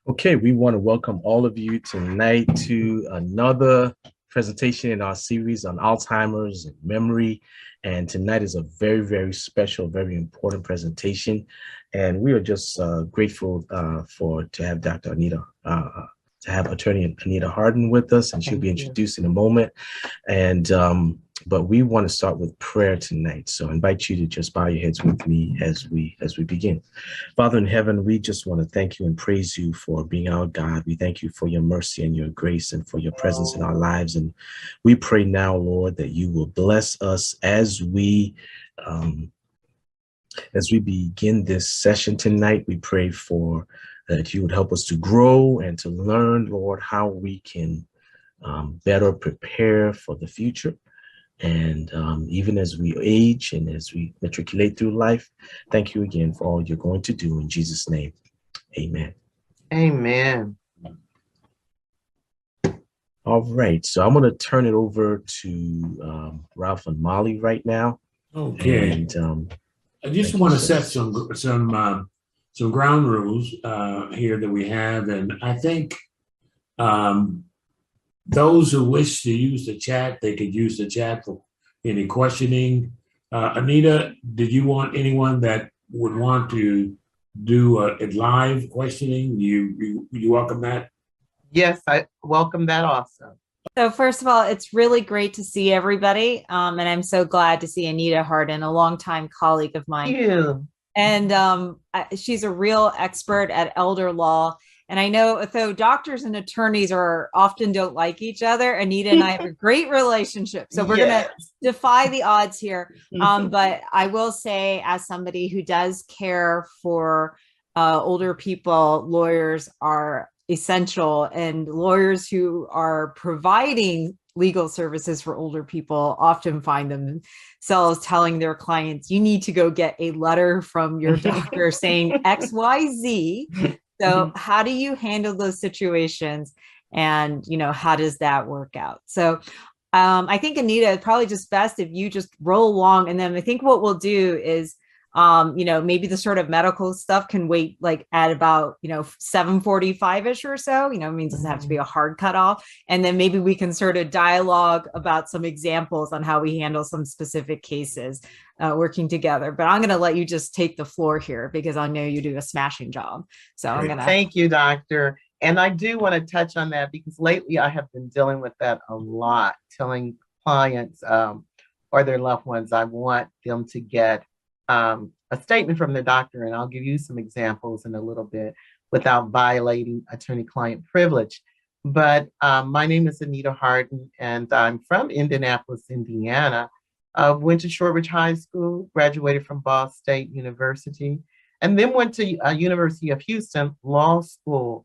Okay, we want to welcome all of you tonight to another presentation in our series on Alzheimer's and memory. And tonight is a very, very special, very important presentation. And we are just grateful to have Dr. Anita, to have Attorney Anita Harden with us, and she'll be introduced in a moment. And but we want to start with prayer tonight. So I invite you to just bow your heads with me as we begin. Father in heaven, we just want to thank you and praise you for being our God. We thank you for your mercy and your grace and for your presence in our lives. And we pray now, Lord, that you will bless us um, as we begin this session tonight. We pray for that you would help us to grow and to learn, Lord, how we can better prepare for the future. And even as we age and as we matriculate through life, thank you again for all you're going to do in Jesus' name. Amen. Amen. All right, so I'm going to turn it over to Ralph and Molly right now. Okay. And I just want to set some ground rules here that we have, and I think those who wish to use the chat, they could use the chat for any questioning. Anita, did you want anyone that would want to do a live questioning? You welcome that? Yes, I welcome that also. So first of all, it's really great to see everybody. And I'm so glad to see Anita Harden, a longtime colleague of mine. Thank you. And she's a real expert at elder law. And I know, though doctors and attorneys often don't like each other, Anita and I have a great relationship. So we're going to defy the odds here. But I will say, as somebody who does care for older people, lawyers are essential, and lawyers who are providing legal services for older people often find themselves telling their clients, you need to go get a letter from your doctor saying XYZ. So how do you handle those situations? And, how does that work out? So I think, Anita, it's probably just best if you just roll along. And then I think what we'll do is, maybe the sort of medical stuff can wait like at about, 7:45-ish or so, it means it doesn't have to be a hard cutoff. And then maybe we can sort of dialogue about some examples on how we handle some specific cases working together. But I'm going to let you just take the floor here because I know you do a smashing job. So I'm going to thank you, Doctor. And I do want to touch on that because lately I have been dealing with that a lot, telling clients or their loved ones, I want them to get a statement from the doctor, and I'll give you some examples in a little bit without violating attorney-client privilege. But my name is Anita Harden, and I'm from Indianapolis, Indiana. Went to Shortridge High School, graduated from Ball State University, and then went to University of Houston Law School.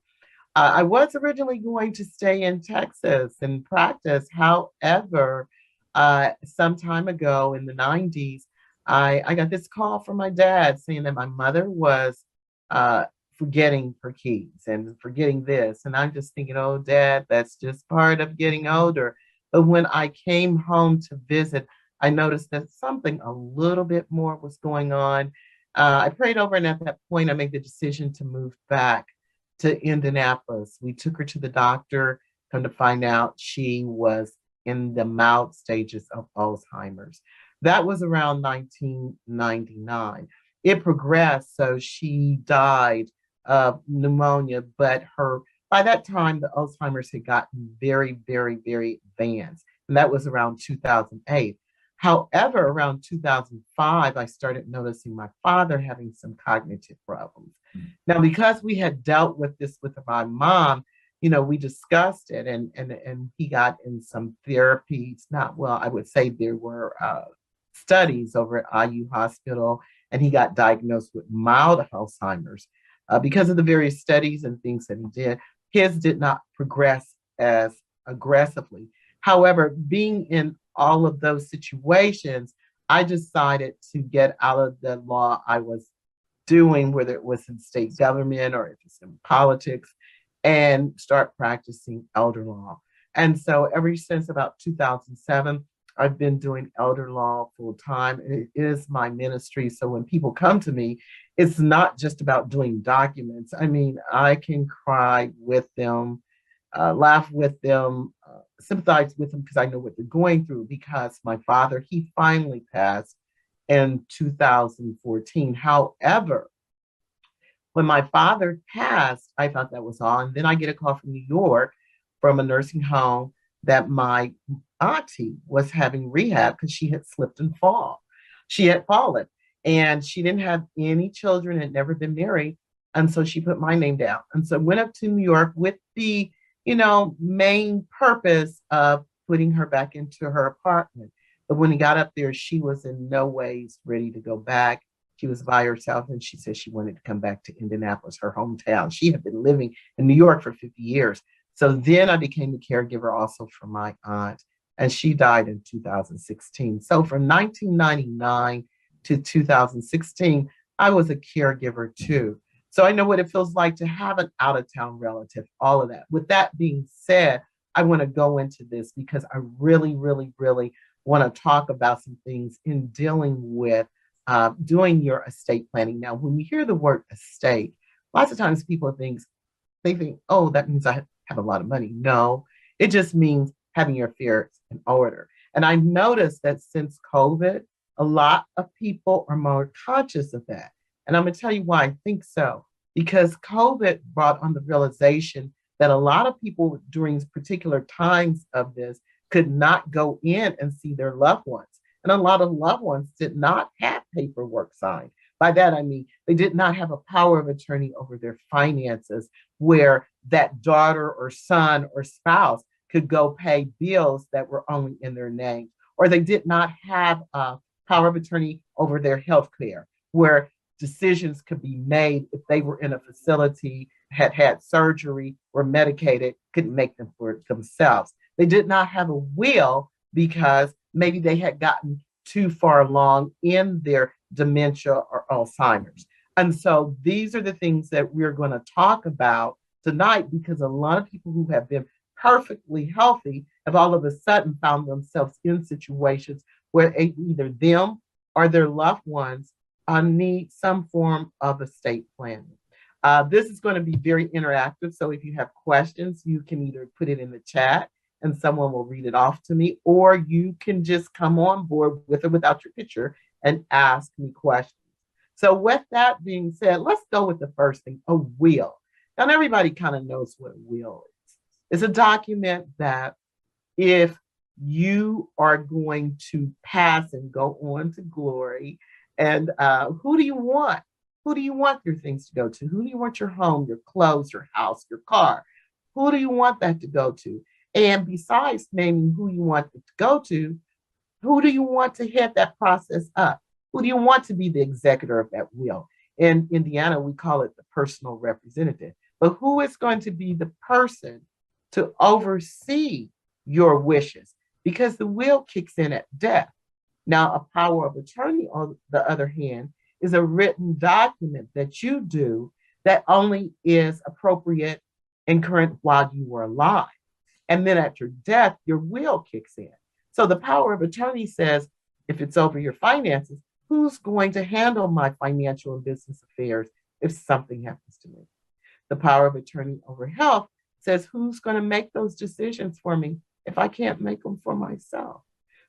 I was originally going to stay in Texas and practice. However, some time ago in the 90s, I got this call from my dad saying that my mother was forgetting her keys and forgetting this. And I'm just thinking, oh, Dad, that's just part of getting older. But when I came home to visit, I noticed that something a little bit more was going on. I prayed over, and at that point, I made the decision to move back to Indianapolis. We took her to the doctor, come to find out she was in the mild stages of Alzheimer's. That was around 1999. It progressed, so she died of pneumonia, but by that time, the Alzheimer's had gotten very, very, very advanced, and that was around 2008. However, around 2005, I started noticing my father having some cognitive problems. Now, because we had dealt with this with my mom, we discussed it, and he got in some therapies. I would say there were studies over at IU Hospital, and he got diagnosed with mild Alzheimer's. Because of the various studies and things that he did, his did not progress as aggressively. However, being in all of those situations, I decided to get out of the law I was doing, whether it was in state government or if it's in politics, and start practicing elder law. And so ever since about 2007, I've been doing elder law full time. It is my ministry. So when people come to me, it's not just about doing documents. I mean, I can cry with them, laugh with them, sympathize with them because I know what they're going through. Because my father, he finally passed in 2014. However, when my father passed, I thought that was all. And then I get a call from New York from a nursing home that my auntie was having rehab because she had slipped and fall. She had fallen and she didn't have any children, had never been married. And so she put my name down. And so went up to New York with the, main purpose of putting her back into her apartment. But when he got up there, she was in no ways ready to go back. She was by herself and she said she wanted to come back to Indianapolis, her hometown. She had been living in New York for 50 years. So then I became the caregiver also for my aunt, and she died in 2016. So from 1999 to 2016, I was a caregiver too. So I know what it feels like to have an out of town relative, all of that. With that being said, I want to go into this because I really, really, really want to talk about some things in dealing with doing your estate planning. Now, when you hear the word estate, lots of times people think, oh, that means I have a lot of money. No, it just means having your affairs in order. And I noticed that since COVID, a lot of people are more conscious of that. And I'm going to tell you why I think so. Because COVID brought on the realization that a lot of people during particular times of this could not go in and see their loved ones. And a lot of loved ones did not have paperwork signed. By that, I mean, they did not have a power of attorney over their finances where that daughter or son or spouse could go pay bills that were only in their name. Or they did not have a power of attorney over their health care where decisions could be made if they were in a facility, had surgery, were medicated, couldn't make them for themselves. They did not have a will because maybe they had gotten too far along in their dementia or Alzheimer's. And so these are the things that we're going to talk about tonight because a lot of people who have been perfectly healthy have all of a sudden found themselves in situations where either them or their loved ones need some form of estate planning. This is going to be very interactive. So if you have questions, you can either put it in the chat and someone will read it off to me, or you can just come on board with or without your picture and ask me questions. So with that being said, let's go with the first thing, a will. Now, everybody kind of knows what a will is. It's a document that if you are going to pass and go on to glory, and who do you want? Who do you want your things to go to? Who do you want your home, your clothes, your house, your car? Who do you want that to go to? And besides naming who you want it to go to, who do you want to head that process up? Who do you want to be the executor of that will? In Indiana, we call it the personal representative. But who is going to be the person to oversee your wishes? Because the will kicks in at death. Now, a power of attorney, on the other hand, is a written document that you do that only is appropriate and current while you were alive. And then at your death, your will kicks in. So the power of attorney says, if it's over your finances, who's going to handle my financial and business affairs if something happens to me? The power of attorney over health says, who's going to make those decisions for me if I can't make them for myself?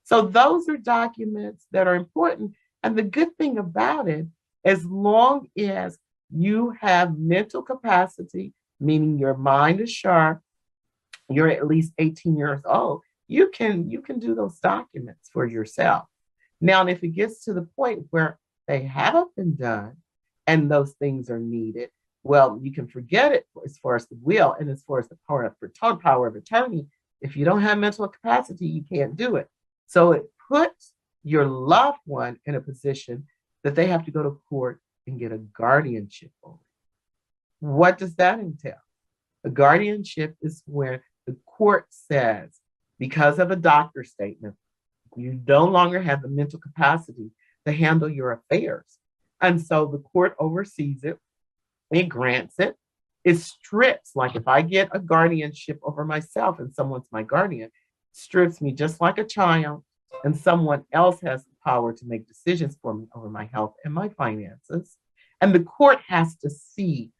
So those are documents that are important. And the good thing about it, as long as you have mental capacity, meaning your mind is sharp, you're at least 18 years old, you can do those documents for yourself. Now, if it gets to the point where they haven't been done and those things are needed, well, you can forget it as far as the will and as far as the power of attorney. If you don't have mental capacity, you can't do it. So it puts your loved one in a position that they have to go to court and get a guardianship over. What does that entail? A guardianship is where the court says, because of a doctor's statement, you no longer have the mental capacity to handle your affairs. And so the court oversees it, it grants it, it strips, like if I get a guardianship over myself and someone's my guardian, strips me just like a child and someone else has the power to make decisions for me over my health and my finances. And the court has to see,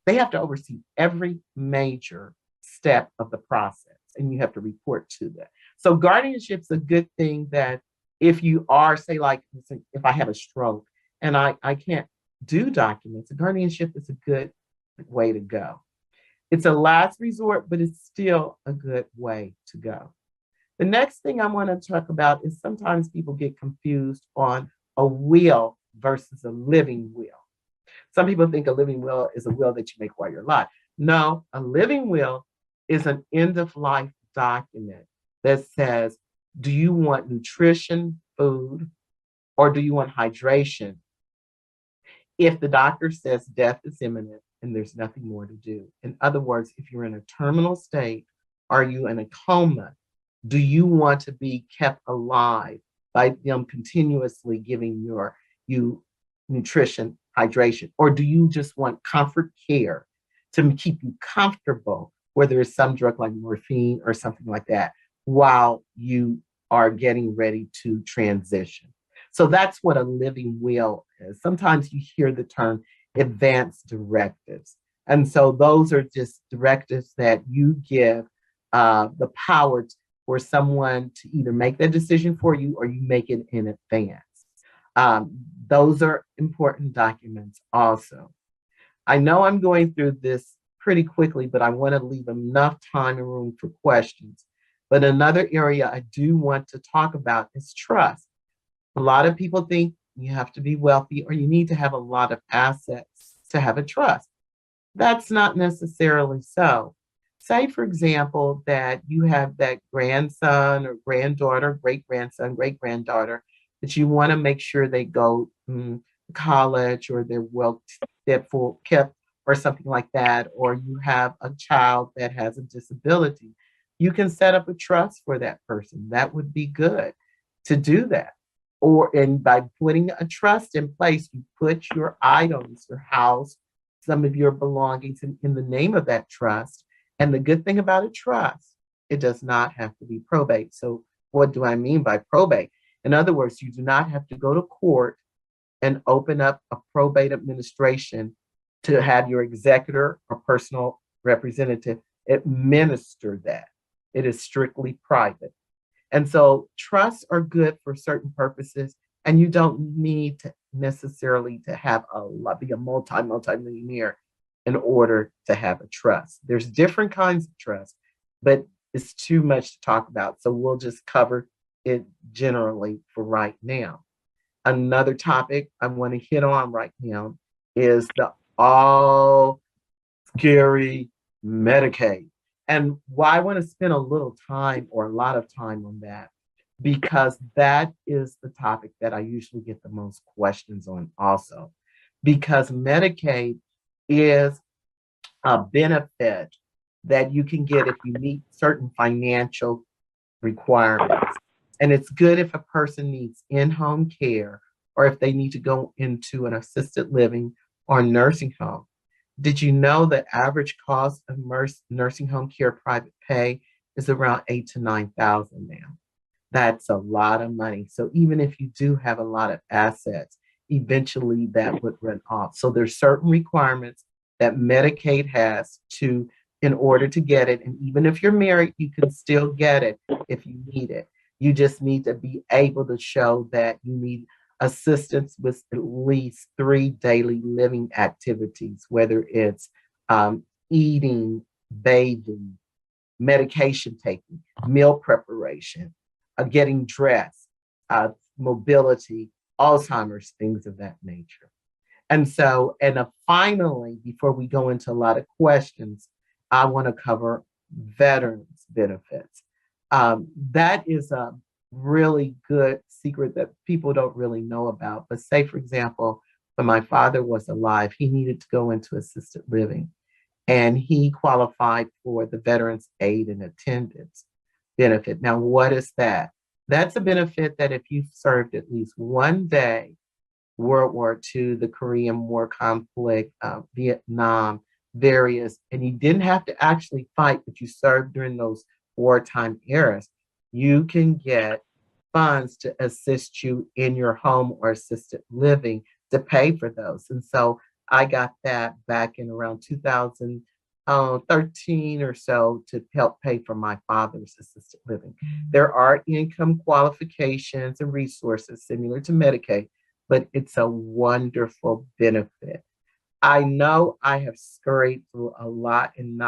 they have to oversee every major step of the process, and you have to report to that. So guardianship's a good thing that if you are, say, like, if I have a stroke and I can't do documents, a guardianship is a good way to go. It's a last resort, but it's still a good way to go. The next thing I want to talk about is sometimes people get confused on a will versus a living will. Some people think a living will is a will that you make while you're alive. No, a living will is an end of life document that says, do you want nutrition, food, or do you want hydration? If the doctor says death is imminent and there's nothing more to do. In other words, if you're in a terminal state, are you in a coma? Do you want to be kept alive by them continuously giving you nutrition, hydration, or do you just want comfort care to keep you comfortable, whether it's some drug like morphine or something like that, while you are getting ready to transition? So that's what a living will is. Sometimes you hear the term advance directives. And so those are just directives that you give the power for someone to either make that decision for you or you make it in advance. Those are important documents also. I know I'm going through this pretty quickly, but I want to leave enough time and room for questions. But another area I do want to talk about is trust. A lot of people think you have to be wealthy or you need to have a lot of assets to have a trust. That's not necessarily so. Say, for example, that you have that grandson or granddaughter, great-grandson, great-granddaughter, that you want to make sure they go to college or they're well kept or something like that, or you have a child that has a disability. You can set up a trust for that person. That would be good to do that. And by putting a trust in place, you put your items, your house, some of your belongings in the name of that trust. And the good thing about a trust, it does not have to be probate. So what do I mean by probate? In other words, you do not have to go to court and open up a probate administration to have your executor or personal representative administer that. It is strictly private. And so trusts are good for certain purposes, and you don't need to necessarily to have be a multi-millionaire in order to have a trust. There's different kinds of trust, but it's too much to talk about. So we'll just cover it generally for right now. Another topic I want to hit on right now is the all scary Medicaid. And why I want to spend a little time or a lot of time on that, because that is the topic that I usually get the most questions on also. Because Medicaid is a benefit that you can get if you meet certain financial requirements. And it's good if a person needs in-home care or if they need to go into an assisted living or nursing home. Did you know the average cost of nursing home care private pay is around $8,000 to $9,000 now? That's a lot of money. So even if you do have a lot of assets, eventually that would run off. So there's certain requirements that Medicaid has in order to get it. And even if you're married, you can still get it if you need it. You just need to be able to show that you need assistance with at least 3 daily living activities, whether it's eating, bathing, medication taking, meal preparation, getting dressed, mobility, Alzheimer's, things of that nature. And so, finally, before we go into a lot of questions, I want to cover veterans benefits. That is a really good secret that people don't really know about. But say, for example, when my father was alive, he needed to go into assisted living and he qualified for the Veterans Aid and Attendance benefit. Now, what is that? That's a benefit that if you've served at least one day, World War II, the Korean War conflict, Vietnam, various, and you didn't have to actually fight, but you served during those wartime eras, you can get funds to assist you in your home or assisted living to pay for those. And so I got that back in around 2013 or so to help pay for my father's assisted living. There are income qualifications and resources similar to Medicaid, but it's a wonderful benefit. I know I have scurried through a lot and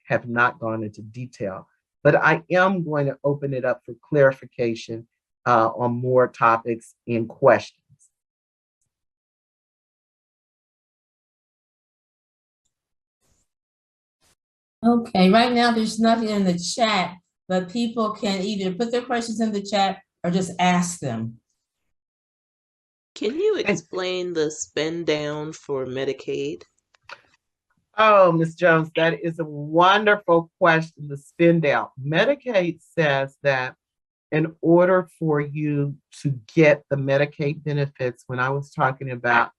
have not gone into detail, but I am going to open it up for clarification on more topics and questions. Okay, right now there's nothing in the chat, but people can either put their questions in the chat or just ask them. Can you explain the spend down for Medicaid? Oh, Ms. Jones, that is a wonderful question. The spend down. Medicaid says that in order for you to get the Medicaid benefits, when I was talking about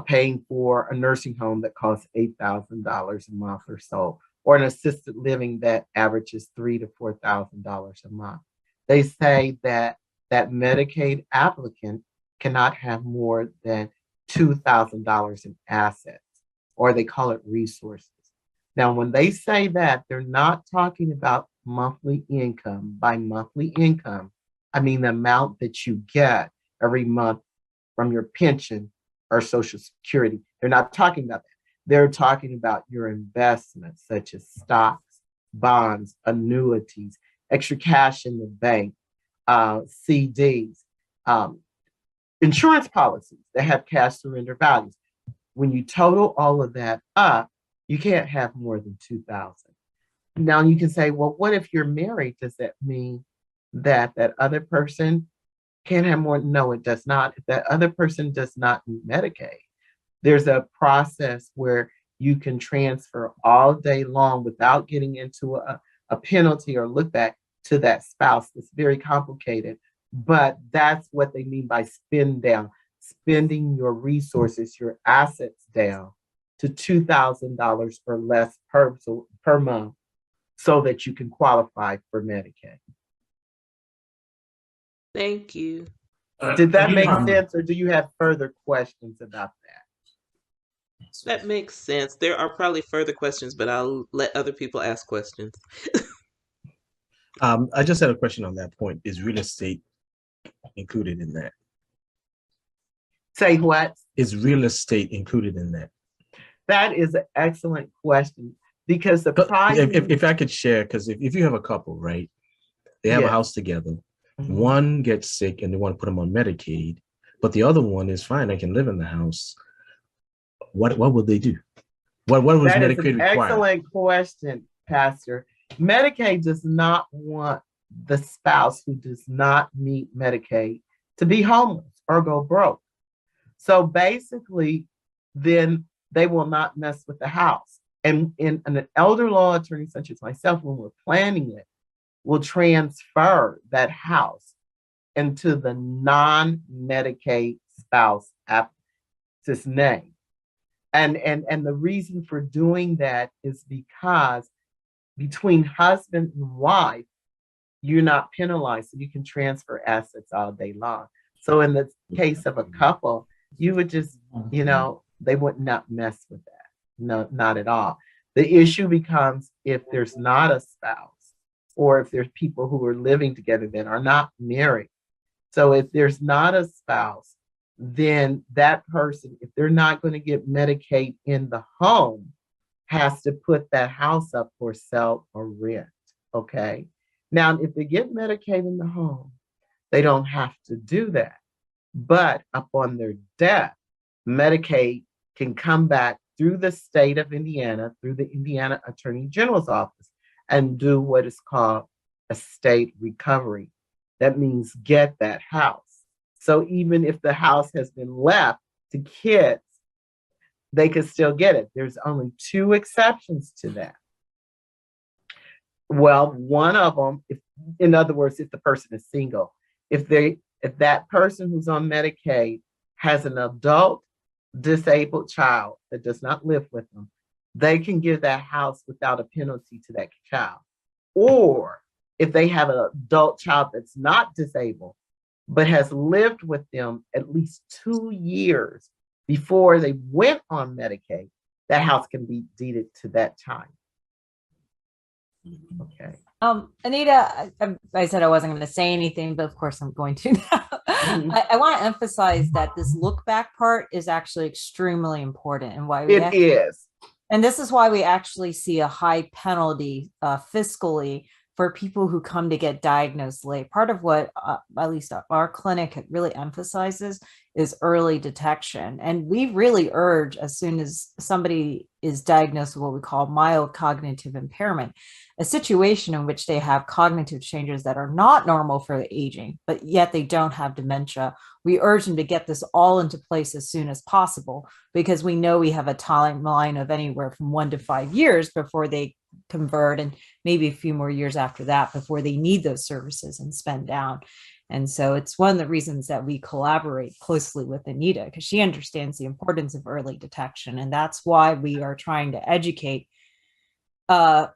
paying for a nursing home that costs $8,000 a month or so, or an assisted living that averages $3,000 to $4,000 a month, they say that that Medicaid applicant cannot have more than $2,000 in assets, or they call it resources. Now, when they say that, they're not talking about monthly income. By monthly income, I mean the amount that you get every month from your pension or Social Security. They're not talking about that. They're talking about your investments, such as stocks, bonds, annuities, extra cash in the bank, CDs, insurance policies that have cash surrender values. When you total all of that up, you can't have more than 2,000. Now you can say, well, what if you're married? Does that mean that that other person can't have more? No, it does not. If that other person does not need Medicaid, there's a process where you can transfer all day long without getting into a penalty or look back to that spouse. It's very complicated, but that's what they mean by spend down, spending your resources, your assets down to $2,000 or less per month so that you can qualify for Medicaid. Thank you. Did that make sense, or do you have further questions about that? That makes sense. There are probably further questions, but I'll let other people ask questions. I just had a question on that point. Is real estate included in that? Say what? Is real estate included in that? That is an excellent question, because the price. If I could share, because if you have a couple, right, they have a house together, one gets sick and they want to put them on Medicaid, but the other one is fine, they can live in the house. What would they do? What was Medicaid require? Excellent question, Pastor. Medicaid does not want the spouse who does not meet Medicaid to be homeless or go broke. So basically, then they will not mess with the house. And in an elder law attorney such as myself, when we're planning it, will transfer that house into the non-Medicaid spouse applicant's name. And the reason for doing that is because between husband and wife, you're not penalized, so you can transfer assets all day long. So in the case of a couple, you would just, they would not mess with that. No, not at all. The issue becomes if there's not a spouse, or if there's people who are living together that are not married. So if there's not a spouse, then that person, if they're not going to get Medicaid in the home, has to put that house up for sale or rent. Okay. Now, if they get Medicaid in the home, they don't have to do that. But upon their death, Medicaid can come back through the state of Indiana, through the Indiana Attorney General's office, and do what is called estate recovery. That means get that house. So even if the house has been left to kids, they could still get it. There's only two exceptions to that. Well, one of them, in other words, if the person is single, if that person who's on Medicaid has an adult disabled child that does not live with them, they can give that house without a penalty to that child. Or if they have an adult child that's not disabled, but has lived with them at least 2 years before they went on Medicaid, that house can be deeded to that child. Okay. Anita, I said I wasn't going to say anything, but of course I'm going to now. I want to emphasize that this look back part is actually extremely important, and why it is. And this is why we actually see a high penalty fiscally for people who come to get diagnosed late. Part of what, at least our clinic really emphasizes, is early detection. And we really urge, as soon as somebody is diagnosed with what we call mild cognitive impairment, a situation in which they have cognitive changes that are not normal for the aging, but yet they don't have dementia. We urge them to get this all into place as soon as possible, because we know we have a timeline of anywhere from 1 to 5 years before they convert, and maybe a few more years after that before they need those services and spend down. And so it's one of the reasons that we collaborate closely with Anita, because she understands the importance of early detection. And that's why we are trying to educate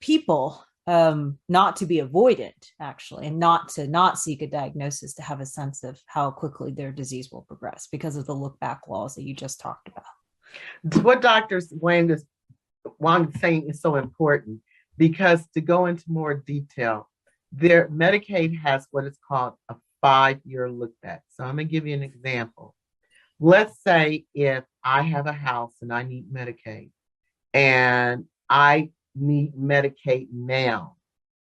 people not to be avoidant, actually, and not seek a diagnosis, to have a sense of how quickly their disease will progress because of the look back laws that you just talked about. What Dr. Wang is saying is so important, because to go into more detail, Medicaid has what is called a 5-year look back. So I'm going to give you an example. Let's say if I have a house and I need Medicaid, and I need Medicaid now.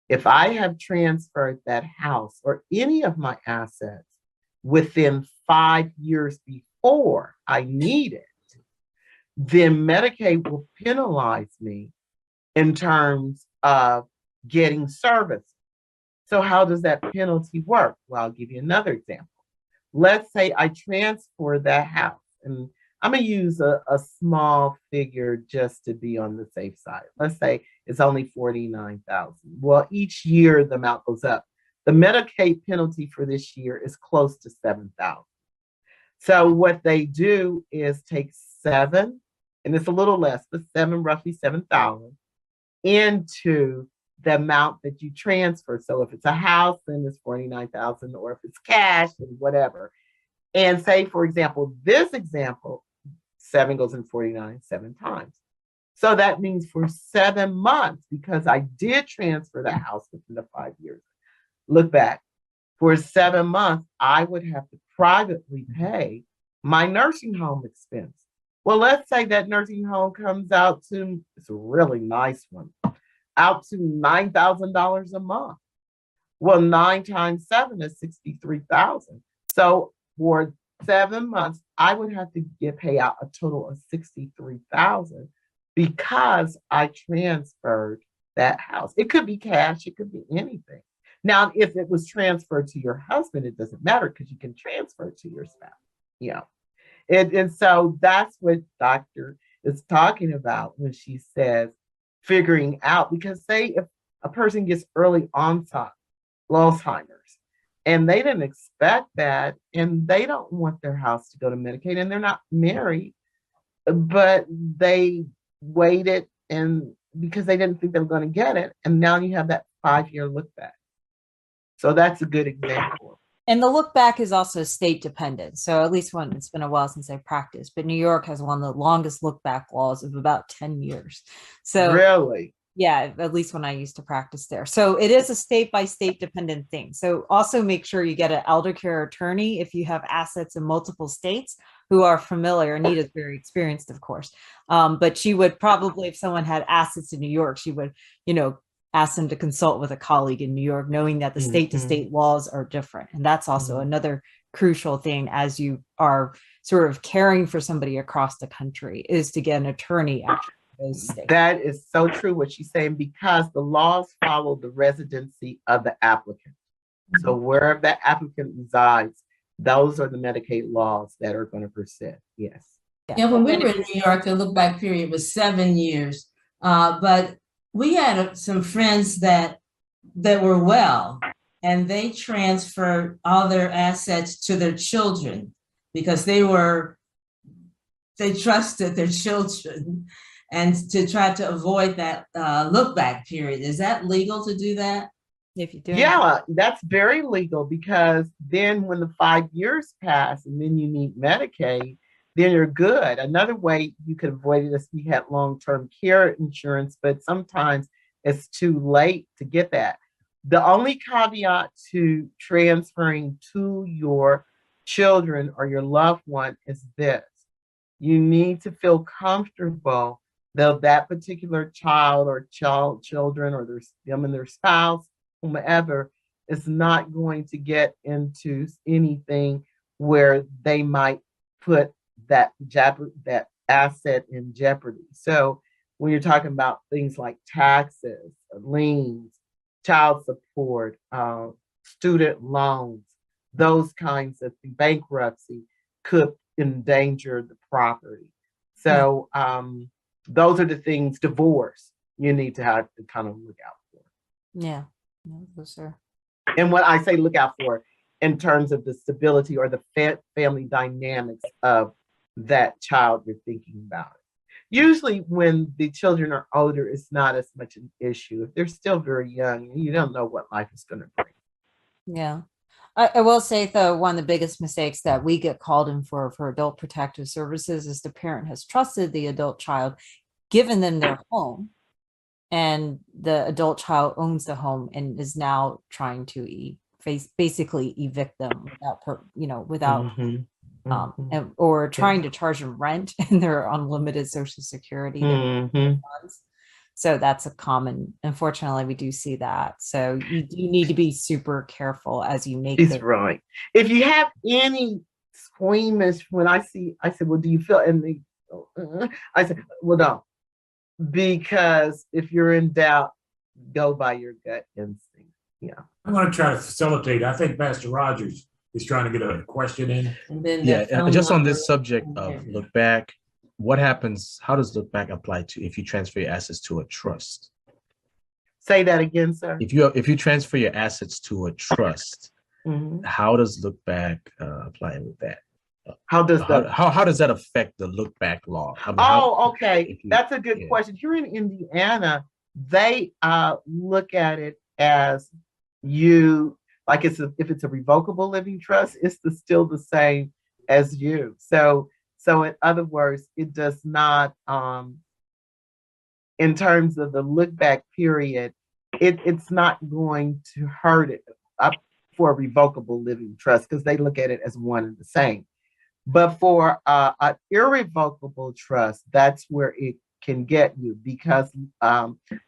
If I have transferred that house or any of my assets within 5 years before I need it, then Medicaid will penalize me in terms of getting service. So how does that penalty work? Well, I'll give you another example. Let's say I transfer that house, and I'm going to use a small figure just to be on the safe side. Let's say it's only $49,000. Well, each year the amount goes up. The Medicaid penalty for this year is close to $7,000. So what they do is take 7, and it's a little less, but 7, roughly 7,000, into the amount that you transfer. So if it's a house, then it's 49,000, or if it's cash, and whatever. And say, for example, this example, 7 goes in 49 7 times. So that means for 7 months, because I did transfer the house within the 5 years, look back, for 7 months, I would have to privately pay my nursing home expense. Well, let's say that nursing home comes out to, it's a really nice one, out to $9,000 a month. Well, 9 times 7 is 63,000. So for 7 months, I would have to pay out a total of 63,000 because I transferred that house. It could be cash, it could be anything. Now, if it was transferred to your husband, it doesn't matter, because you can transfer it to your spouse. Yeah. And so that's what Doctor is talking about when she says figuring out, because say if a person gets early onset Alzheimer's and they didn't expect that, and they don't want their house to go to Medicaid, and they're not married, but they waited, and because they didn't think they were going to get it, and now you have that 5-year look back. So that's a good example. And the look back is also state dependent. So at least when it's been a while since I practiced, but New York has one of the longest look back laws of about 10 years. So really, yeah, at least when I used to practice there. So it is a state by state dependent thing. So also make sure you get an elder care attorney if you have assets in multiple states who are familiar. Anita's very experienced, of course. But she would probably, if someone had assets in New York, she would, ask them to consult with a colleague in New York, knowing that the state to state laws are different. And that's also another crucial thing as you are sort of caring for somebody across the country, is to get an attorney after those states. That is so true what she's saying, because the laws follow the residency of the applicant. So wherever that applicant resides, those are the Medicaid laws that are going to persist. Yes. Yeah, when we were in New York, the look back period was 7 years. But we had some friends that were well, and they transferred all their assets to their children because they trusted their children, and to try to avoid that look back period. Is that legal to do that? If you do. Yeah, that's very legal, because then when the 5 years pass and then you need Medicaid, then you're good. Another way you could avoid it is we had long-term care insurance, but sometimes it's too late to get that. The only caveat to transferring to your children or your loved one is this: you need to feel comfortable that that particular child or children or them and their spouse, whomever, is not going to get into anything where they might put that asset in jeopardy. So when you're talking about things like taxes, liens, child support, student loans, those kinds of bankruptcy could endanger the property. So those are the things, divorce, you need to have to kind of look out for. Yeah. Those are. And what I say look out for in terms of the stability or the family dynamics of that child you're thinking about. Usually when the children are older, it's not as much an issue. If they're still very young, you don't know what life is going to bring. Yeah. I will say, though, one of the biggest mistakes that we get called in for adult protective services is the parent has trusted the adult child, given them their home, and the adult child owns the home and is now trying to basically evict them without or trying to charge them rent and their unlimited Social Security funds. So that's a common, unfortunately, we do see that. So you do need to be super careful as you make this. Right. If you have any squeamish, I said, well, do you feel, and I said, well, no, because if you're in doubt, go by your gut instinct. Yeah. I'm going to try to facilitate. I think Pastor Rogers is trying to get a question in. And then just on this subject of look back, what happens? How does look back apply to if you transfer your assets to a trust? Say that again, sir. If you transfer your assets to a trust, how does look back apply with that? How does that affect the look back law? Okay, that's a good question. Here in Indiana, they look at it as if it's a revocable living trust, it's still the same as you. So in other words, it does not, in terms of the look back period, it's not going to hurt it up for a revocable living trust because they look at it as one and the same. But for an irrevocable trust, that's where it can get you, because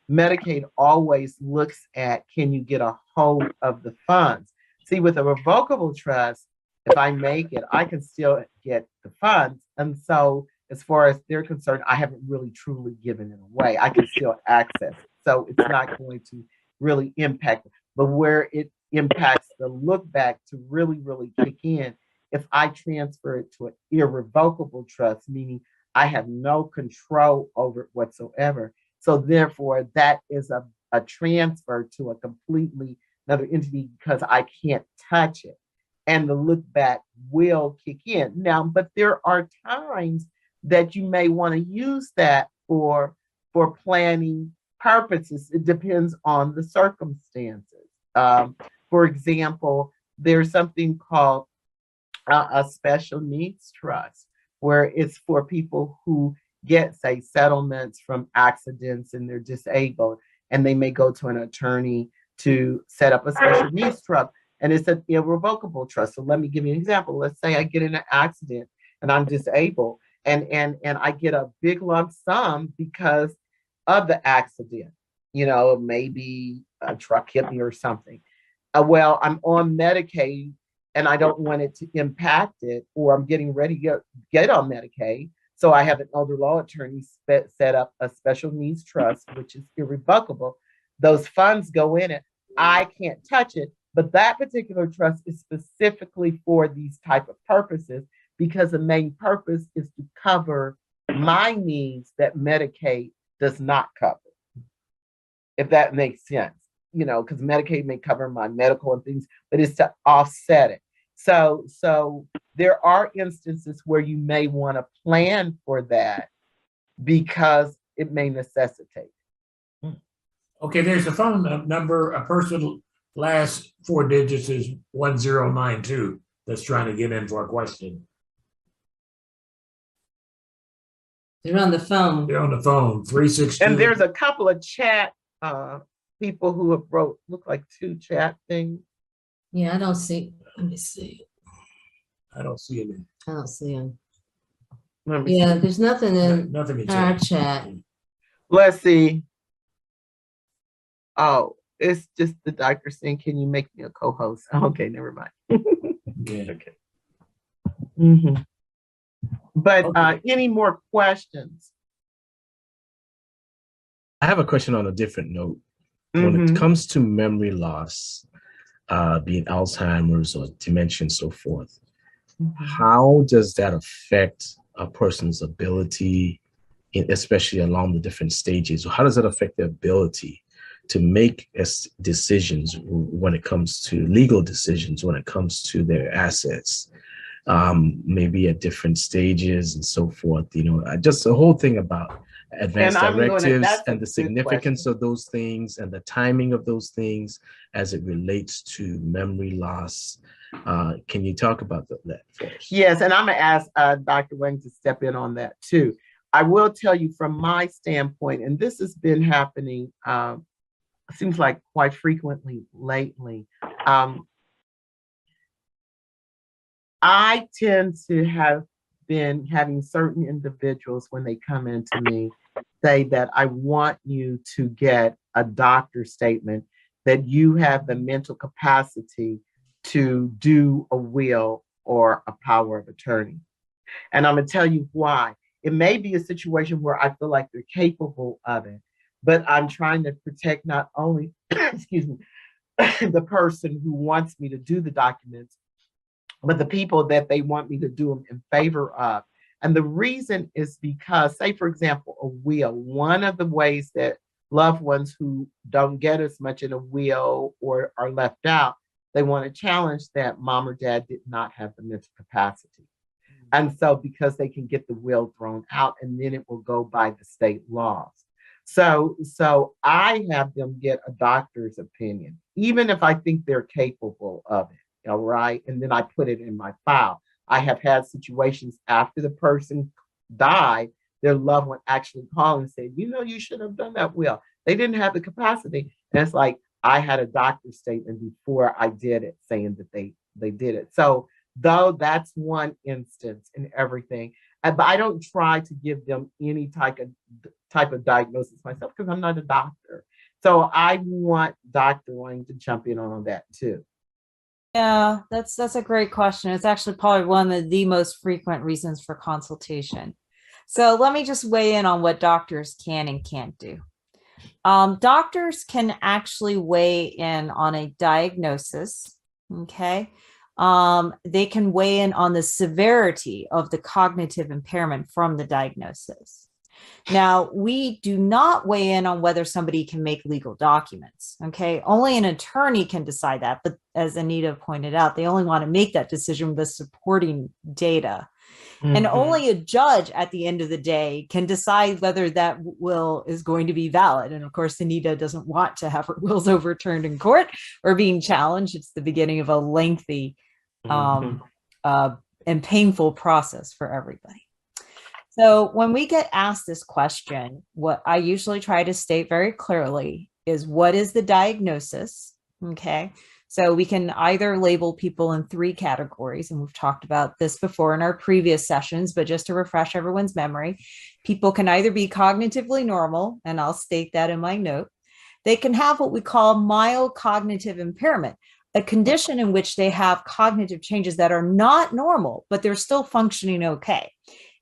Medicaid always looks at, can you get a hold of the funds? See, with a revocable trust, if I make it, I can still get the funds. And so as far as they're concerned, I haven't really truly given it away. I can still access it. So it's not going to really impact it. But where it impacts the look back to really, really kick in, if I transfer it to an irrevocable trust, meaning I have no control over it whatsoever. So therefore, that is a transfer to a completely another entity because I can't touch it. And the look back will kick in. Now, but there are times that you may want to use that for planning purposes. It depends on the circumstances. For example, there's something called a special needs trust, where it's for people who get, say, settlements from accidents and they're disabled, and they may go to an attorney to set up a special needs trust. And it's an irrevocable trust. So let me give you an example. Let's say I get in an accident and I'm disabled, and I get a big lump sum because of the accident. Maybe a truck hit me or something. Well, I'm on Medicaid and I don't want it to impact it, or I'm getting ready to get on Medicaid. So I have an elder law attorney set up a special needs trust, which is irrevocable. Those funds go in it. I can't touch it. But that particular trust is specifically for these type of purposes, because the main purpose is to cover my needs that Medicaid does not cover, if that makes sense. Because Medicaid may cover my medical and things, but it's to offset it. So there are instances where you may want to plan for that because it may necessitate. Okay, there's a phone number. A person last four digits is 1092 that's trying to get in for a question. They're on the phone. They're on the phone, 362. And there's a couple of chat people who have wrote, look like two chat things. Yeah, I don't see. Let me see. I don't see it. I don't see them. Let me Yeah, see. there's nothing in Nothing in our chat. Let's see. Oh, it's just the doctor saying, can you make me a co-host? Okay, never mind. Okay. Okay. Mhm. But Okay. any more questions? I have a question on a different note. When it Mhm. comes to memory loss, being Alzheimer's or dementia and so forth, how does that affect a person's ability, especially along the different stages? How does that affect their ability to make decisions when it comes to legal decisions, when it comes to their assets, maybe at different stages and so forth? You know, just the whole thing about advanced directives and the significance of those things and the timing of those things as it relates to memory loss. Can you talk about that first? Yes, and I'm going to ask Dr. Wang to step in on that too. I will tell you from my standpoint, and this has been happening, seems like quite frequently lately. I tend to have been having certain individuals when they come into me say that I want you to get a doctor's statement that you have the mental capacity to do a will or a power of attorney. And I'm going to tell you why. It may be a situation where I feel like they're capable of it, but I'm trying to protect not only, excuse me, the person who wants me to do the documents, but the people that they want me to do them in favor of. And the reason is because, say, for example, a will, one of the ways that loved ones who don't get as much in a will or are left out, they want to challenge that mom or dad did not have the mental capacity. And so because they can get the will thrown out and then it will go by the state laws. So I have them get a doctor's opinion, even if I think they're capable of it. All right. And then I put it in my file. I have had situations after the person died, their loved one actually called and said, you know, you should have done that will. They didn't have the capacity. And it's like, I had a doctor's statement before I did it saying that they did it. So though that's one instance in everything, but I don't try to give them any type of diagnosis myself because I'm not a doctor. So I want Dr. Wayne to jump in on that too. Yeah, that's a great question. It's actually probably one of the most frequent reasons for consultation. So let me just weigh in on what doctors can and can't do. Doctors can actually weigh in on a diagnosis, okay? They can weigh in on the severity of the cognitive impairment from the diagnosis. Now, we do not weigh in on whether somebody can make legal documents, okay? Only an attorney can decide that, but as Anita pointed out, they only want to make that decision with supporting data. And only a judge at the end of the day can decide whether that will is going to be valid. And of course, Anita doesn't want to have her wills overturned in court or being challenged. It's the beginning of a lengthy and painful process for everybody. So when we get asked this question, what I usually try to state very clearly is what is the diagnosis? Okay. So we can either label people in three categories, and we've talked about this before in our previous sessions, but just to refresh everyone's memory, people can either be cognitively normal, and I'll state that in my note. They can have what we call mild cognitive impairment, a condition in which they have cognitive changes that are not normal, but they're still functioning okay.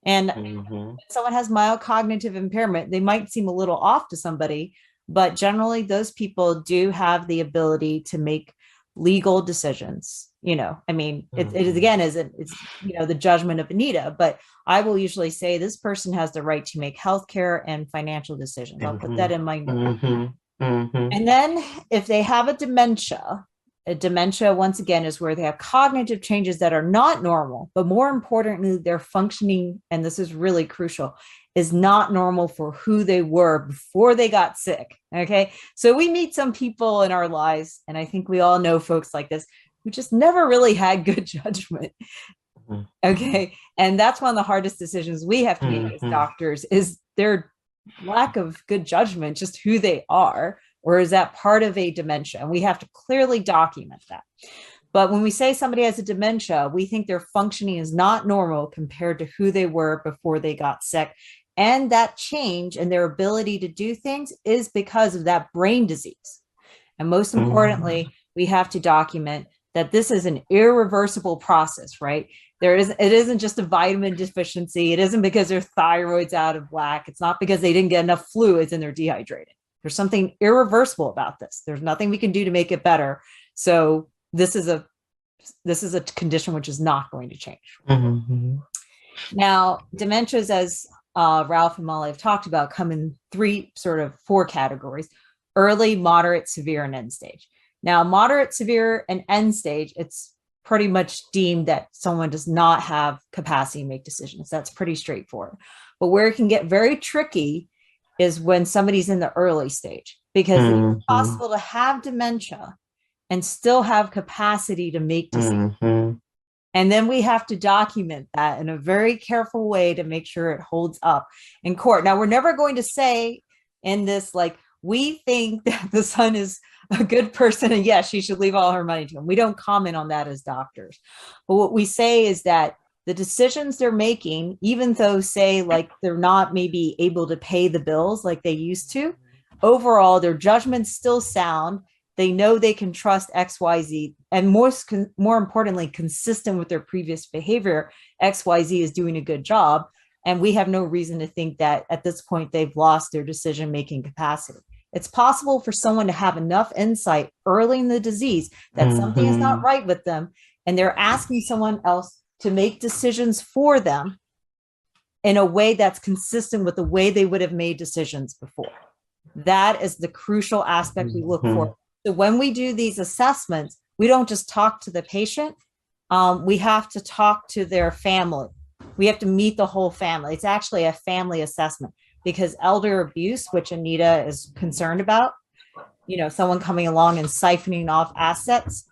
And if someone has mild cognitive impairment, they might seem a little off to somebody, but generally those people do have the ability to make legal decisions. You know, I mean, it is again, it's you know, the judgment of Anita, but I will usually say this person has the right to make healthcare and financial decisions. I'll put that in my note. And then if they have a dementia, dementia, once again, is where they have cognitive changes that are not normal, but more importantly, their functioning, and this is really crucial, is not normal for who they were before they got sick. Okay. So we meet some people in our lives, and I think we all know folks like this who just never really had good judgment. Okay. And that's one of the hardest decisions we have to make as doctors, is their lack of good judgment, just who they are, or is that part of a dementia? And we have to clearly document that. But when we say somebody has a dementia, we think their functioning is not normal compared to who they were before they got sick. And that change in their ability to do things is because of that brain disease. And most importantly, we have to document that this is an irreversible process, right? It isn't just a vitamin deficiency. It isn't because their thyroid's out of whack. It's not because they didn't get enough fluids and they're dehydrated. There's something irreversible about this. There's nothing we can do to make it better. So this is a condition which is not going to change. Now, dementias, as Ralph and Molly have talked about, come in four categories: early, moderate, severe, and end stage. Now, moderate, severe, and end stage, it's pretty much deemed that someone does not have capacity to make decisions. That's pretty straightforward. But where it can get very tricky is when somebody's in the early stage, because it's possible to have dementia and still have capacity to make decisions. And then we have to document that in a very careful way to make sure it holds up in court. Now, we're never going to say in this, like, we think that the son is a good person and yes, she should leave all her money to him. We don't comment on that as doctors. But what we say is that the decisions they're making, even though, say, like, they're not maybe able to pay the bills like they used to, overall, their judgment's still sound. They know they can trust XYZ, and more importantly, consistent with their previous behavior, XYZ is doing a good job. And we have no reason to think that at this point they've lost their decision-making capacity. It's possible for someone to have enough insight early in the disease that something is not right with them, and they're asking someone else to make decisions for them in a way that's consistent with the way they would have made decisions before. That is the crucial aspect we look for. So when we do these assessments, we don't just talk to the patient. We have to talk to their family. We have to meet the whole family. It's actually a family assessment, because elder abuse, which Anita is concerned about, someone coming along and siphoning off assets,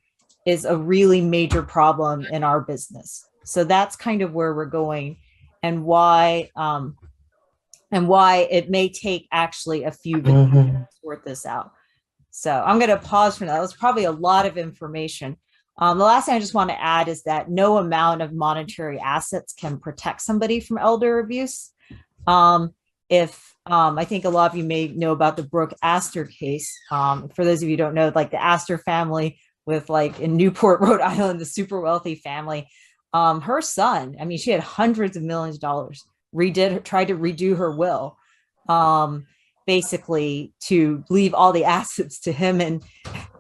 is a really major problem in our business. So that's kind of where we're going, and why it may take actually a few to sort this out. So I'm going to pause for that. That was probably a lot of information. The last thing I just want to add is that no amount of monetary assets can protect somebody from elder abuse. I think a lot of you may know about the Brooke Astor case. For those of you who don't know, like, the Astor family with, like, in Newport, Rhode Island, the super wealthy family, her son, I mean, she had hundreds of millions of dollars, tried to redo her will, basically to leave all the assets to him and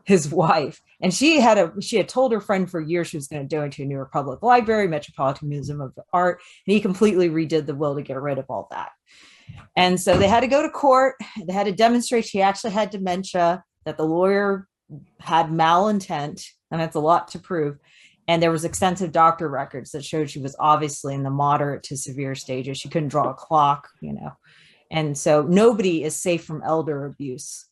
his wife. And she had told her friend for years she was going to donate to a New York Public Library, Metropolitan Museum of Art, and he completely redid the will to get rid of all that. And so they had to go to court. They had to demonstrate she actually had dementia, that the lawyer had malintent, and that's a lot to prove. And there was extensive doctor records that showed she was obviously in the moderate to severe stages. She couldn't draw a clock, And so nobody is safe from elder abuse,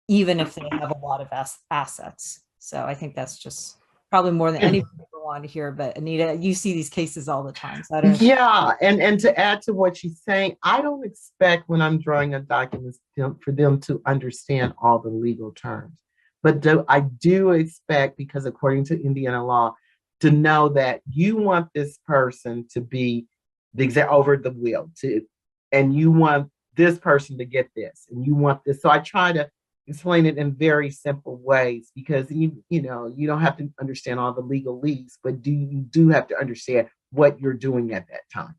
even if they have a lot of assets. So I think that's just probably more than anyone want to hear. But Anita, you see these cases all the time. So I don't know. Yeah, and to add to what she's saying, I don't expect when I'm drawing a document for them to understand all the legal terms. But I do expect, because according to Indiana law, to know that you want this person to be over the will, and you want this person to get this, and you want this. So I try to explain it in very simple ways, because you don't have to understand all the legalese, but you do have to understand what you're doing at that time.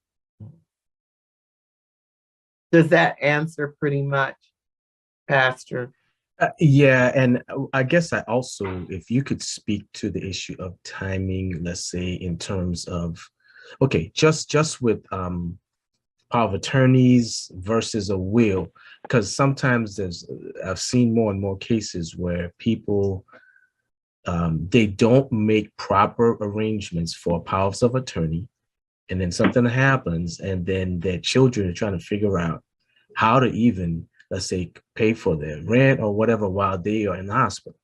Does that answer pretty much, Pastor? Yeah, and I guess I also, if you could speak to the issue of timing, let's say in terms of, okay, just with power of attorneys versus a will, because sometimes I've seen more and more cases where people they don't make proper arrangements for powers of attorney, and then something happens, and then their children are trying to figure out how to even, let's say, pay for their rent or whatever while they are in the hospital.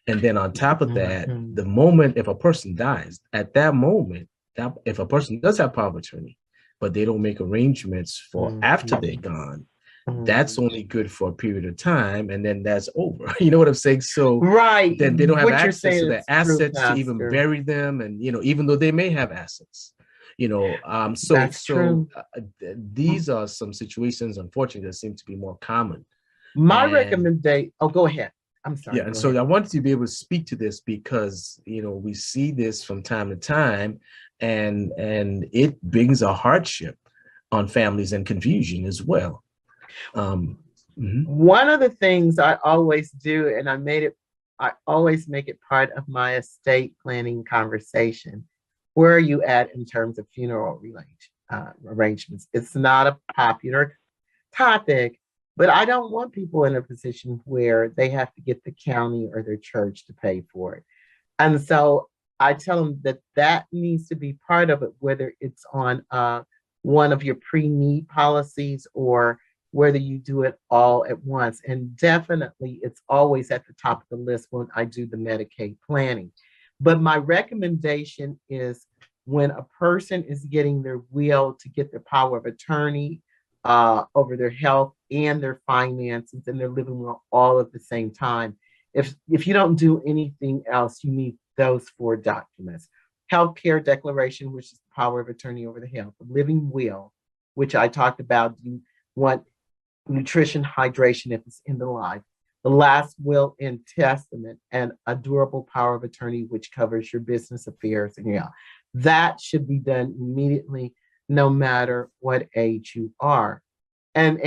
And then on top of that, the moment if a person dies, at that moment, that if a person does have power of attorney, but they don't make arrangements for after they're gone, that's only good for a period of time, and then that's over. You know what I'm saying? So right, then they don't have what you're access to saying their is true, assets to even Pastor. bury them, and even though they may have assets, That's true. these are some situations, unfortunately, that seem to be more common. My And- recommendation. Oh, go ahead. I'm sorry. Yeah, and go so ahead. I wanted to be able to speak to this because we see this from time to time, and it brings a hardship on families and confusion as well. One of the things I always do, and I always make it part of my estate planning conversation. Where are you at in terms of funeral arrangements? It's not a popular topic, but I don't want people in a position where they have to get the county or their church to pay for it. And so I tell them that needs to be part of it, whether it's on one of your pre-need policies or whether you do it all at once. And definitely it's always at the top of the list when I do the Medicaid planning. But my recommendation is when a person is getting their will to get their power of attorney over their health and their finances, and they're living will all at the same time. If you don't do anything else, you need those 4 documents. Healthcare declaration, which is the power of attorney over the health. The living will, which I talked about. You want nutrition, hydration if it's in the life. The last will and testament, and a durable power of attorney, which covers your business affairs and your health. That should be done immediately, no matter what age you are. And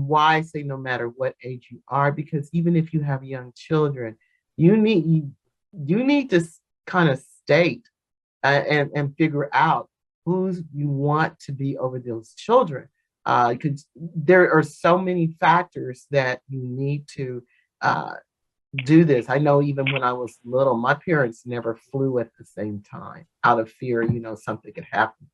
why I say no matter what age you are, because even if you have young children, you need to kind of state and figure out who you want to be over those children. Because there are so many factors that you need to do this. I know even when I was little, my parents never flew at the same time out of fear, something could happen.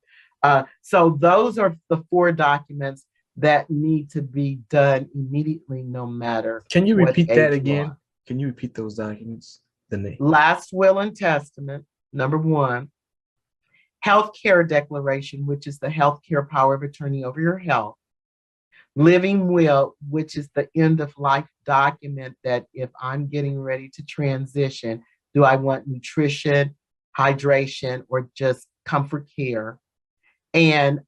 So those are the 4 documents that need to be done immediately, no matter. Can you repeat that again? Are. Can you repeat those documents? The name. Last will and testament, number 1. Healthcare declaration, which is the healthcare power of attorney over your health. Living will, which is the end of life document that if I'm getting ready to transition, do I want nutrition, hydration, or just comfort care? And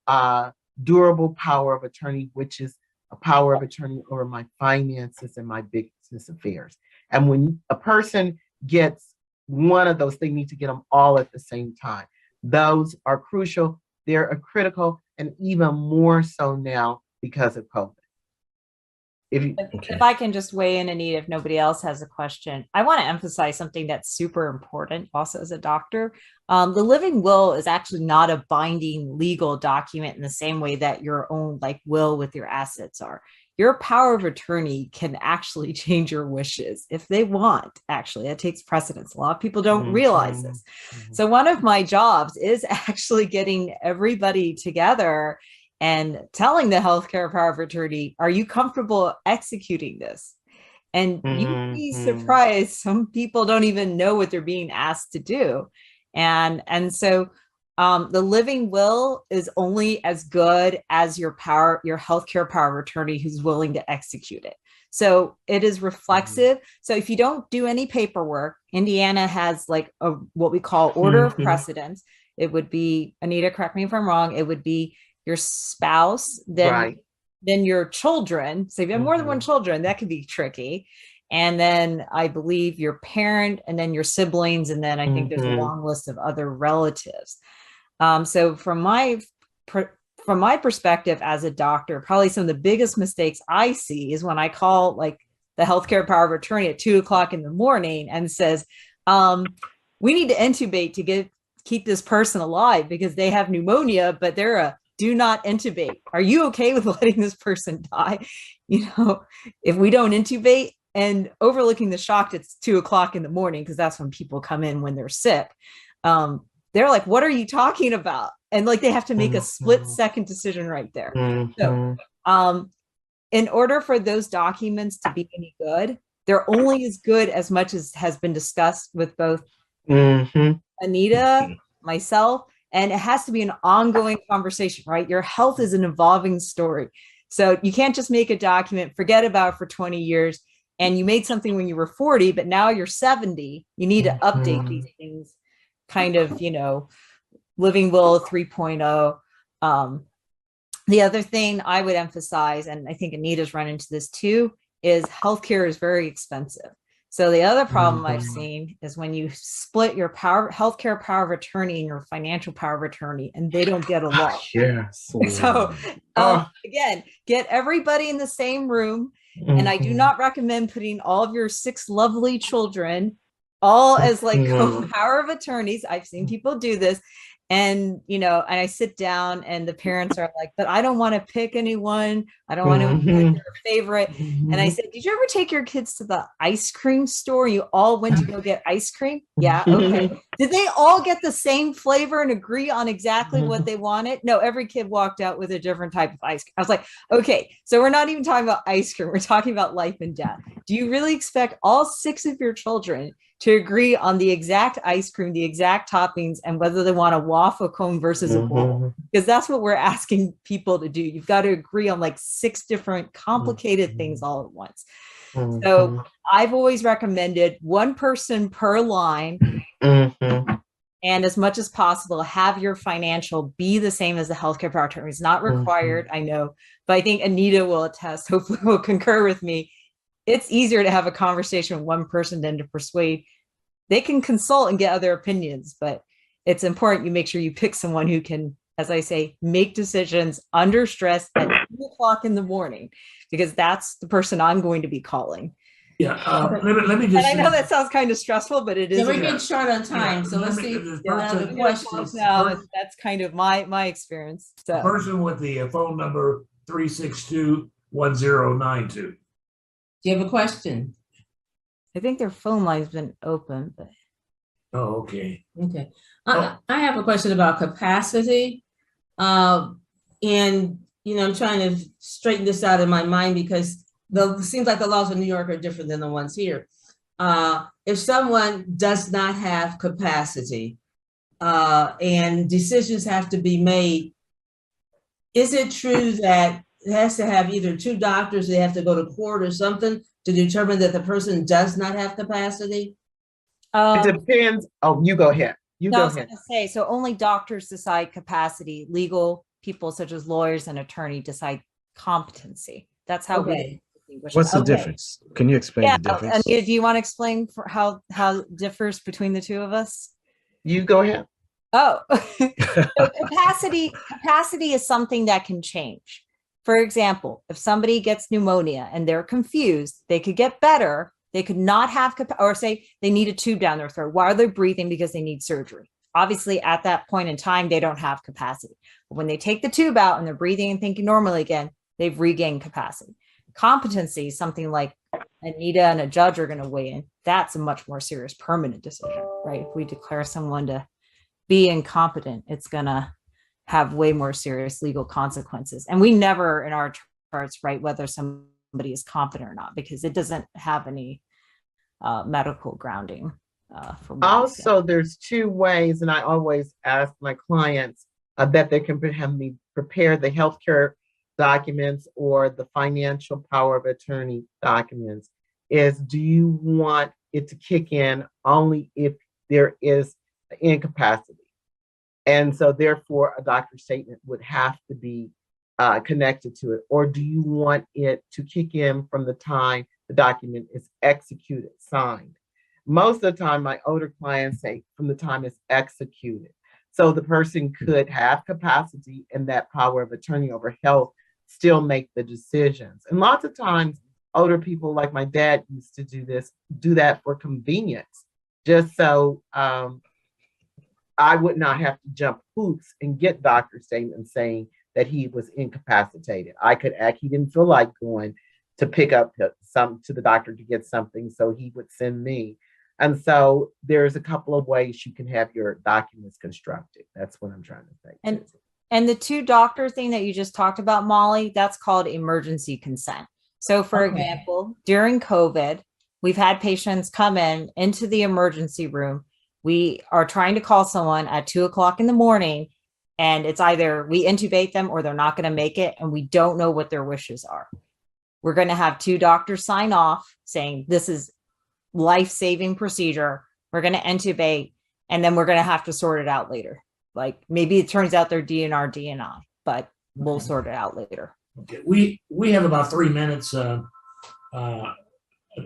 durable power of attorney, which is a power of attorney over my finances and my business affairs. And when a person gets one of those, they need to get them all at the same time. Those are crucial. They're critical, and even more so now because of COVID. If I can just weigh in, Anita, if nobody else has a question, I want to emphasize something that's super important also as a doctor. The living will is actually not a binding legal document in the same way that your own will with your assets are. Your power of attorney can actually change your wishes if they want. Actually, that takes precedence. A lot of people don't realize this. So one of my jobs is actually getting everybody together and telling the healthcare power of attorney, are you comfortable executing this? And you'd be surprised. Some people don't even know what they're being asked to do. And so the living will is only as good as your healthcare power of attorney who's willing to execute it. So it is reflexive. So if you don't do any paperwork, Indiana has what we call order of precedence. It would be, Anita, correct me if I'm wrong, it would be your spouse, then your children. So if you have more than one children, that could be tricky. And then I believe your parent, and then your siblings, and then I think there's a long list of other relatives. So from my perspective as a doctor, probably some of the biggest mistakes I see is when I call the healthcare power of attorney at 2:00 in the morning and says, we need to intubate to keep this person alive because they have pneumonia, but they're a do not intubate. Are you okay with letting this person die? If we don't intubate, and overlooking the shock, it's 2:00 in the morning, because that's when people come in when they're sick. They're like, what are you talking about? And like, they have to make a split-second decision right there. So in order for those documents to be any good, they're only as good as much as has been discussed with both Anita, myself, and it has to be an ongoing conversation, right? Your health is an evolving story. So you can't just make a document, forget about it for 20 years, and you made something when you were 40, but now you're 70. You need to update these things, kind of, Living Will 3.0. The other thing I would emphasize, and I think Anita's run into this too, is healthcare is very expensive. So the other problem I've seen is when you split your healthcare power of attorney and your financial power of attorney, and they don't get along. So again, get everybody in the same room. And I do not recommend putting all of your 6 lovely children all as like power of attorneys. I've seen people do this. And, and I sit down and the parents are like, but I don't want to pick anyone. I don't want to pick their favorite. And I said, did you ever take your kids to the ice cream store? You all went to go get ice cream? Yeah. Okay. Did they all get the same flavor and agree on exactly what they wanted? No, every kid walked out with a different type of ice cream. I was like, okay, so we're not even talking about ice cream. We're talking about life and death. Do you really expect all 6 of your children to agree on the exact ice cream, the exact toppings, and whether they want a waffle cone versus a bowl? Because that's what we're asking people to do. You've got to agree on like 6 different complicated things all at once. So I've always recommended 1 person per line. And as much as possible, have your financial be the same as the healthcare power attorney. It's not required, I know, but I think Anita will attest, hopefully will concur with me. It's easier to have a conversation with 1 person than to persuade. They can consult and get other opinions, but it's important you make sure you pick someone who can, as I say, make decisions under stress at 2:00 in the morning, because that's the person I'm going to be calling. Yeah, let me just. And I know that sounds kind of stressful, but it is. Yeah, we're getting short on time, so let's see the questions. Now, that's kind of my experience. So. The person with the phone number 362-1092. Do you have a question? I think their phone line's been open, but. Oh, okay. Okay. I have a question about capacity. And, I'm trying to straighten this out in my mind, because it seems like the laws in New York are different than the ones here. If someone does not have capacity and decisions have to be made, is it true that it has to have either 2 doctors, they have to go to court or something to determine that the person does not have capacity? It depends. Oh, you go ahead. I was going to say, so only doctors decide capacity. Legal people such as lawyers and attorney decide competency. That's how we. What's the difference? Can you explain the difference? Anita, do you want to explain for how it differs between the 2 of us? You go ahead. Oh, so capacity is something that can change. For example, if somebody gets pneumonia and they're confused, they could get better. They could not have, or say they need a tube down their throat while they're breathing because they need surgery. Obviously, at that point in time, they don't have capacity. But when they take the tube out and they're breathing and thinking normally again, they've regained capacity. Competency, something like Anita and a judge are going to weigh in. That's a much more serious permanent decision, right? If we declare someone to be incompetent, it's going to have way more serious legal consequences. And we never in our charts write whether somebody is competent or not, because it doesn't have any medical grounding. Also, there's 2 ways, and I always ask my clients that they can have me prepare the healthcare documents or the financial power of attorney documents. Is, do you want it to kick in only if there is incapacity? And so therefore a doctor's statement would have to be connected to it. Or do you want it to kick in from the time the document is executed, signed? Most of the time, my older clients say from the time it's executed. So the person could have capacity and that power of attorney over health still make the decisions. And lots of times, older people like my dad used to do that for convenience, just so I would not have to jump hoops and get doctor statements saying that he was incapacitated. I could act, he didn't feel like going to pick up to the doctor to get something. So he would send me. And so there's a couple of ways you can have your documents constructed. That's what I'm trying to say. And the 2 doctor thing that you just talked about, Molly, that's called emergency consent. So for example, during COVID, we've had patients come into the emergency room. We are trying to call someone at 2:00 in the morning, and it's either we intubate them or they're not going to make it. And we don't know what their wishes are. We're going to have 2 doctors sign off saying this is life-saving procedure. We're going to intubate, and then we're going to have to sort it out later. Like maybe it turns out they're DNR, DNI, but we'll sort it out later. Okay, we have about 3 minutes,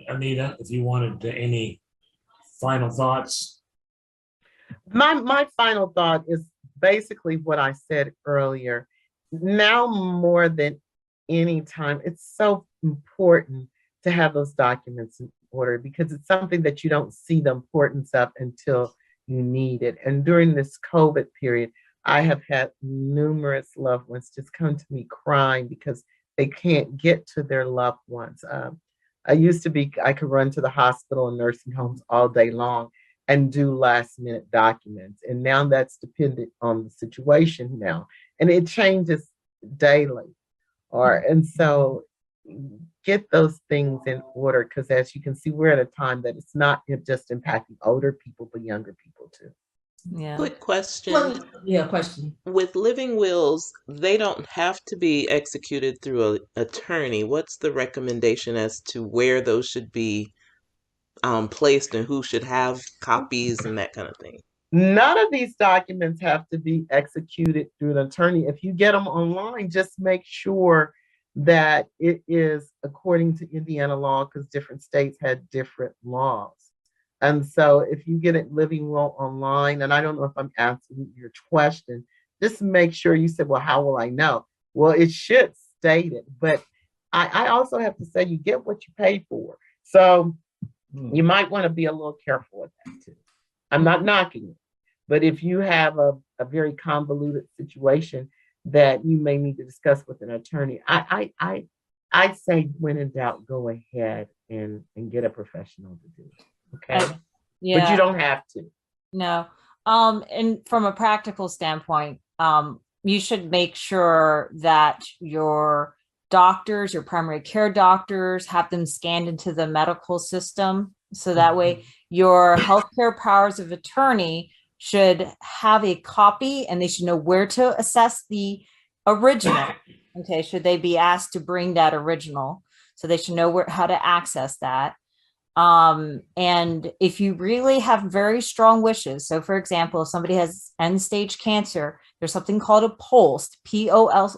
Anita, if you wanted any final thoughts. My final thought is basically what I said earlier. Now more than any time, it's so important to have those documents in order, because it's something that you don't see the importance of until you need it. And during this COVID period, I have had numerous loved ones just come to me crying because they can't get to their loved ones. I could run to the hospital and nursing homes all day long and do last minute documents. And now that's dependent on the situation now. And it changes daily. And so get those things in order, because as you can see, we're at a time that it's not just impacting older people, but younger people too. Yeah. Quick question. Question. With living wills, they don't have to be executed through an attorney. What's the recommendation as to where those should be placed and who should have copies and that kind of thing? None of these documents have to be executed through an attorney. If you get them online, just make sure that it is according to Indiana law, because different states had different laws. And so if you get it living will online, and I don't know if I'm answering your question, just make sure you said, well, how will I know? Well, it should state it, but I also have to say you get what you pay for. So you might want to be a little careful with that too. I'm not knocking it, but if you have a very convoluted situation that you may need to discuss with an attorney, I'd say when in doubt, go ahead and get a professional to do it. Okay. Yeah. But you don't have to. No. And from a practical standpoint, you should make sure that your doctors, your primary care doctors, have them scanned into the medical system. So that way your healthcare powers of attorney should have a copy, and they should know where to assess the original. Okay. Should they be asked to bring that original? So they should know how to access that. And if you really have very strong wishes, so for example, if somebody has end stage cancer, there's something called a POLST, POLST.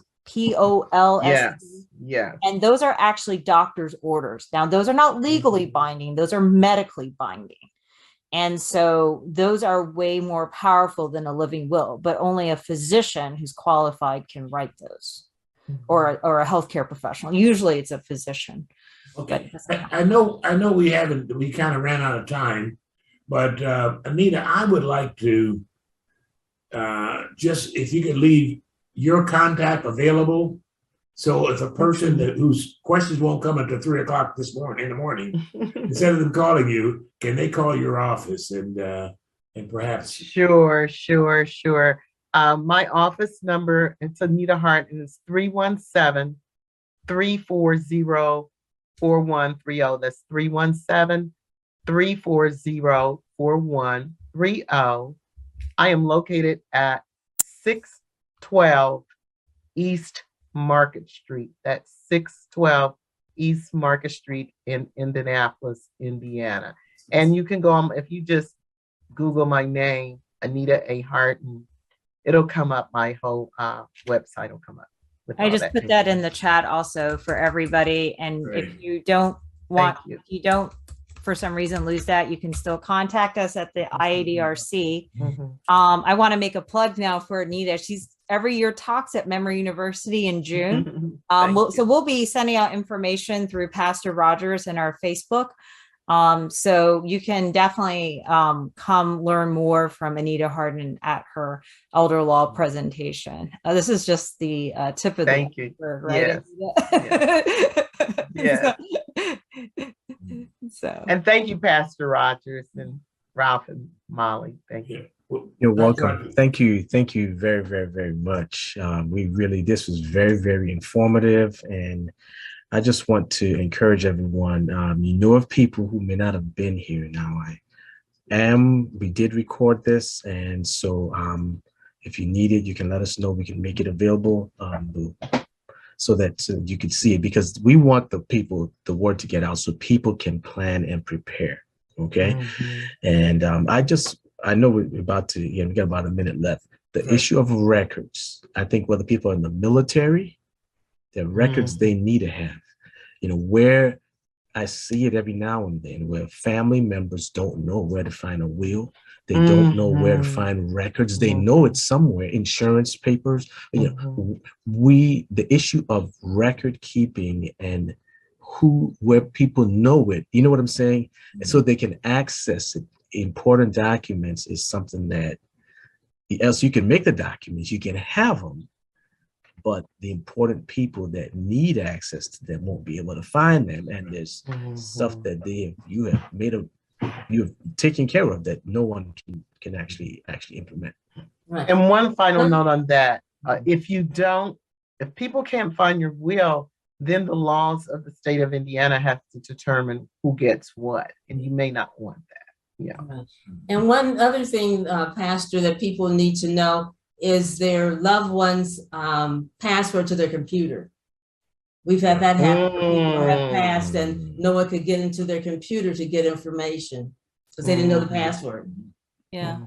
Yeah. And those are actually doctor's orders. Now, those are not legally binding, those are medically binding. And so those are way more powerful than a living will, but only a physician who's qualified can write those, or a healthcare professional. Usually it's a physician. Okay, I know we kind of ran out of time, but Anita, I would like to just, if you could leave your contact available, so if a person whose questions won't come until 3:00 in the morning, instead of them calling you, can they call your office and perhaps? Sure. My office number, it's Anita Harden, is 317-340-4130. That's 317-340-4130. I am located at 612 East Market Street. That's 612 East Market Street in Indianapolis, Indiana. And you can go on, if you just Google my name, Anita A. Harden, it'll come up. My whole website will come up. I just put that in the chat also for everybody. And Great. if you don't for some reason lose that, you can still contact us at the IADRC. I want to make a plug now for Anita. She's every year talks at Memory University in June. So we'll be sending out information through Pastor Rogers and our Facebook. So you can definitely come learn more from Anita Harden at her elder law presentation. This is just the tip of Thank the you. iceberg, right? Yes. So And thank you, Pastor Rogers and Ralph and Molly. Thank you. You're welcome. Thank you. Thank you very, very, very much. This was very, very informative. And I just want to encourage everyone, you know of people who may not have been here. Now, we did record this. And so if you need it, you can let us know. We can make it available so that you can see it, because we want the word to get out so people can plan and prepare. Okay. Mhm. And I know we're about to, we got about a minute left. The issue of records, I think whether people are in the military, the records they need to have, where I see it every now and then where family members don't know where to find a will. They don't know where to find records. They know it's somewhere, insurance papers. The issue of record keeping and where people know it, you know what I'm saying? And so they can access it. Important documents is something that else you can make the documents, you can have them, but the important people that need access to them won't be able to find them. And there's stuff that you have taken care of that no one can actually implement. Right. And one final note on that, if people can't find your will, then the laws of the state of Indiana have to determine who gets what, and you may not want that. Yeah. Right. And one other thing, Pastor, that people need to know is their loved one's password to their computer. We've had that happen. People have passed and no one could get into their computer to get information because they didn't know the password. yeah.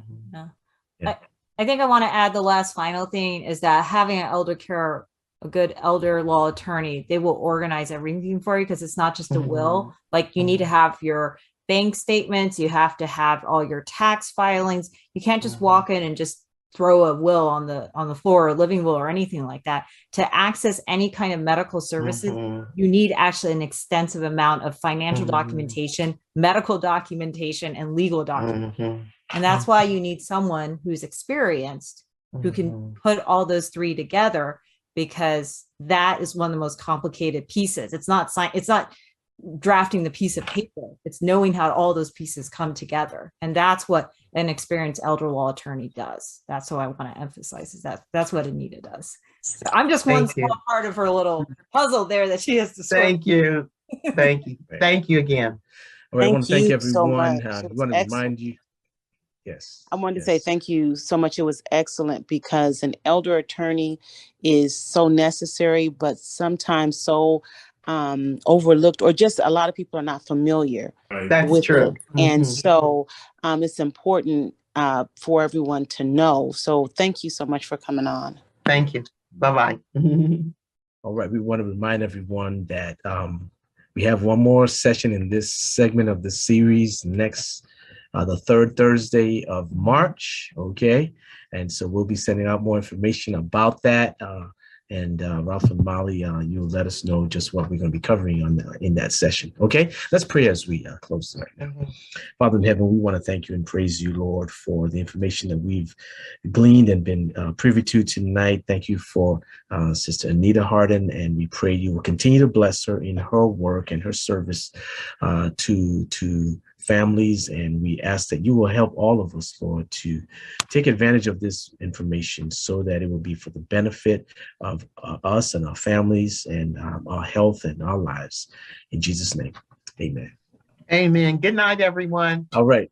I think I want to add the last final thing is that having an elder care, a good elder law attorney, they will organize everything for you, because it's not just a will. Like you need to have your bank statements, you have to have all your tax filings. You can't just walk in and just throw a will on the floor, or living will or anything like that. To access any kind of medical services, you need actually an extensive amount of financial documentation, medical documentation, and legal documentation. And that's why you need someone who's experienced, who can put all those three together, because that is one of the most complicated pieces. It's not drafting the piece of paper. It's knowing how all those pieces come together. And that's what an experienced elder law attorney does. That's what I want to emphasize, is that's what Anita does. So I'm just one small part of her little puzzle there that she has to solve. Thank you. Thank you. Thank you again. All right, I want to thank everyone. So I want to remind you. Yes. I wanted to say thank you so much. It was excellent, because an elder attorney is so necessary, but sometimes so overlooked, or just a lot of people are not familiar with it. And so it's important for everyone to know. So thank you so much for coming on. Thank you. Bye-bye. All right. We want to remind everyone that we have one more session in this segment of the series next the third Thursday of March. Okay. And so we'll be sending out more information about that. And Ralph and Molly, you'll let us know just what we're going to be covering in that session. Okay, let's pray as we close right now. Father in heaven, we want to thank you and praise you, Lord, for the information that we've gleaned and been privy to tonight. Thank you for Sister Anita Harden, and we pray you will continue to bless her in her work and her service to families, and we ask that you will help all of us, Lord, to take advantage of this information so that it will be for the benefit of us and our families and our health and our lives. In Jesus' name, amen. Amen. Good night, everyone. All right.